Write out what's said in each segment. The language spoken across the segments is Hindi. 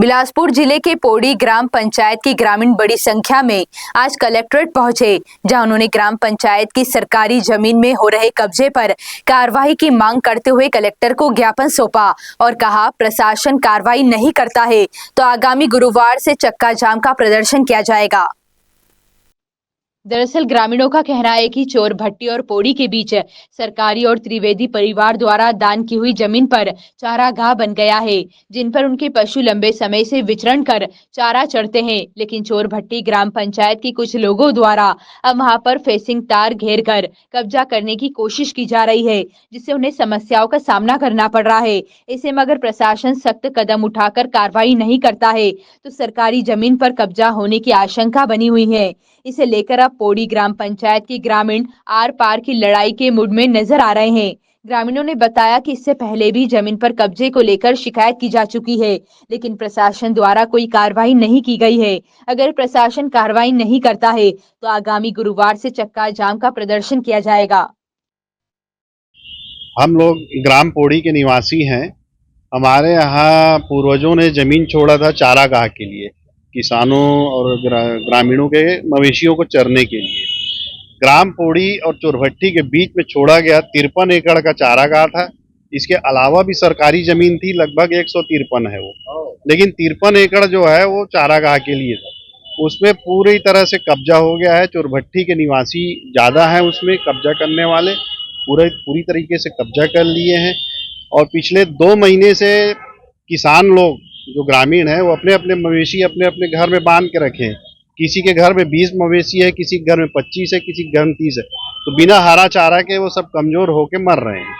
बिलासपुर जिले के पौड़ी ग्राम पंचायत की ग्रामीण बड़ी संख्या में आज कलेक्ट्रेट पहुंचे, जहां उन्होंने ग्राम पंचायत की सरकारी जमीन में हो रहे कब्जे पर कार्रवाई की मांग करते हुए कलेक्टर को ज्ञापन सौंपा और कहा प्रशासन कार्रवाई नहीं करता है तो आगामी गुरुवार से चक्का जाम का प्रदर्शन किया जाएगा। दरअसल ग्रामीणों का कहना है कि चोर भट्टी और पौड़ी के बीच सरकारी और त्रिवेदी परिवार द्वारा दान की हुई जमीन पर चारागाह बन गया है, जिन पर उनके पशु लंबे समय से विचरण कर चारा चरते हैं। लेकिन चोर भट्टी ग्राम पंचायत के कुछ लोगों द्वारा अब वहां पर फेंसिंग तार घेर कर कब्जा करने की कोशिश की जा रही है, जिससे उन्हें समस्याओं का सामना करना पड़ रहा है। ऐसे में अगर प्रशासन सख्त कदम उठाकर कार्रवाई नहीं करता है तो सरकारी जमीन पर कब्जा होने की आशंका बनी हुई है। इसे लेकर अब पौड़ी ग्राम पंचायत के ग्रामीण आर पार की लड़ाई के मूड में नजर आ रहे हैं। ग्रामीणों ने बताया कि इससे पहले भी जमीन पर कब्जे को लेकर शिकायत की जा चुकी है, लेकिन प्रशासन द्वारा कोई कार्रवाई नहीं की गई है। अगर प्रशासन कार्रवाई नहीं करता है तो आगामी गुरुवार से चक्का जाम का प्रदर्शन किया जाएगा। हम लोग ग्राम पौड़ी के निवासी हैं। हमारे यहाँ पूर्वजों ने जमीन छोड़ा था चारागाह के लिए, किसानों और ग्रामीणों के मवेशियों को चरने के लिए। ग्राम पौड़ी और चोरभट्टी के बीच में छोड़ा गया 53 एकड़ का चारागाह था। इसके अलावा भी सरकारी जमीन थी, लगभग 153 है वो, लेकिन 53 एकड़ जो है वो चारागाह के लिए था। उसमें पूरी तरह से कब्जा हो गया है। चोरभट्टी के निवासी ज्यादा हैं, उसमें कब्जा करने वाले पूरी तरीके से कब्जा कर लिए हैं। और पिछले 2 महीने से किसान लोग जो ग्रामीण है वो अपने अपने मवेशी अपने अपने घर में बांध के रखे हैं। किसी के घर में 20 मवेशी है, किसी के घर में 25 है, किसी के घर में 30 है। तो बिना हरा चारा के वो सब कमजोर होके मर रहे हैं।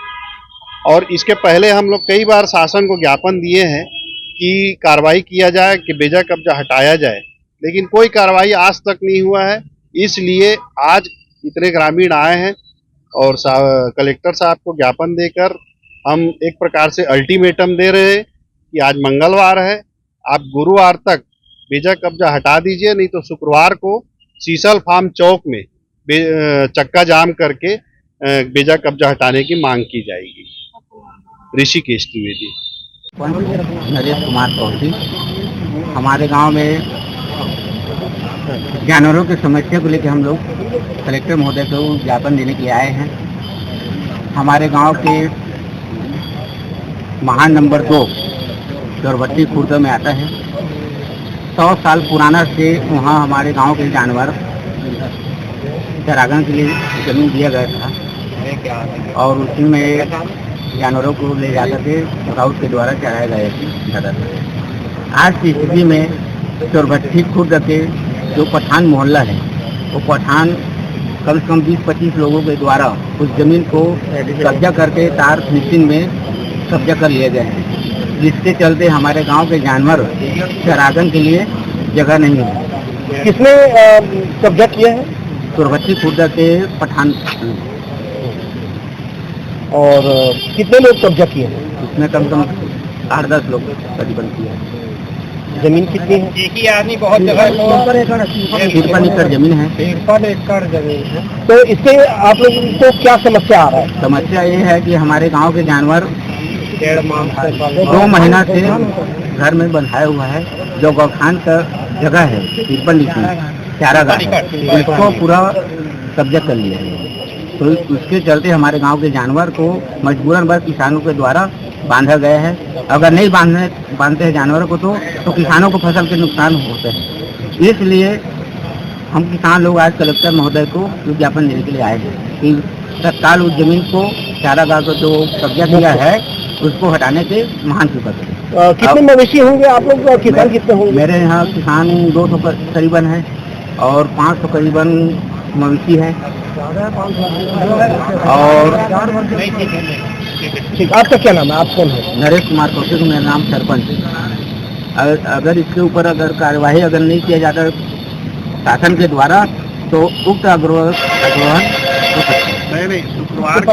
और इसके पहले हम लोग कई बार शासन को ज्ञापन दिए हैं कि कार्रवाई किया जाए, कि बेजा कब्जा हटाया जाए, लेकिन कोई कार्रवाई आज तक नहीं हुआ है। इसलिए आज इतने ग्रामीण आए हैं और कलेक्टर साहब को ज्ञापन देकर हम एक प्रकार से अल्टीमेटम दे रहे हैं कि आज मंगलवार है, आप गुरुवार तक बेजा कब्जा हटा दीजिए, नहीं तो शुक्रवार को सीसल फार्म चौक में चक्का जाम करके बेजा कब्जा हटाने की मांग की जाएगी। ऋषिकेश द्विवेदी। नरेश कुमार चौधरी। हमारे गांव में जानवरों की समस्या को लेकर हम लोग कलेक्टर महोदय को ज्ञापन देने के लिए आए हैं। हमारे गांव के महान नंबर 2 चोरभट्टी खुर्द में आता है। 100 साल पुराना से वहाँ हमारे गांव के जानवर चरागाह के लिए जमीन दिया गया था और उसी में जानवरों को ले जाकर के स्काउट के द्वारा चराया गया था। आज की स्थिति में चोरभट्टी खुर्द के जो पठान मोहल्ला है वो पठान कम से कम 20-25 लोगों के द्वारा उस जमीन को कब्जा करके तार फिनिशिंग में कब्जा कर लिए गए हैं, जिसके चलते हमारे गांव के जानवर चरागन के लिए जगह नहीं है। किसने कब्जा किया है? चोरभट्टी खुर्द के पठान। और कितने लोग कब्जा किए हैं? उसमें कम से कम 8-10 लोग करीबन किए हैं। जमीन कितनी है? एक ही आदमी बहुत जगह 53 एकड़ जमीन है। 53 एकड़ जमीन है। तो इससे आप लोगों को क्या समस्या आ रहा है? समस्या ये है कि हमारे गांव के जानवर 2 महीना से घर में बंधाया हुआ है। जो गौखान का जगह है 53 चारागाह, इसको पूरा कब्जा कर लिया है। तो उसके चलते हमारे गांव के जानवर को मजबूरन बस किसानों के द्वारा बांधा गया है। अगर नहीं बांधते हैं जानवरों को तो किसानों को फसल के नुकसान होते हैं। इसलिए हम किसान लोग आज कलेक्टर महोदय को ज्ञापन देने के लिए आए हैं कि तत्काल उस जमीन को चारागाह को जो कब्जा किया है उसको हटाने के महान फिक्र करें। कितने मवेशी होंगे आप लोग और किसान कितने होंगे? मेरे यहाँ किसान 200 करीबन है और 500 करीबन मवेशी है। और ठीक, आपका क्या नाम है? आप कौन है? नरेश कुमार चौधरी, मेरा नाम सरपंच। अगर इसके ऊपर अगर कार्यवाही अगर नहीं किया जाता शासन के द्वारा तो उक्त अग्रहण हो सकता है। नहीं, शुक्रवार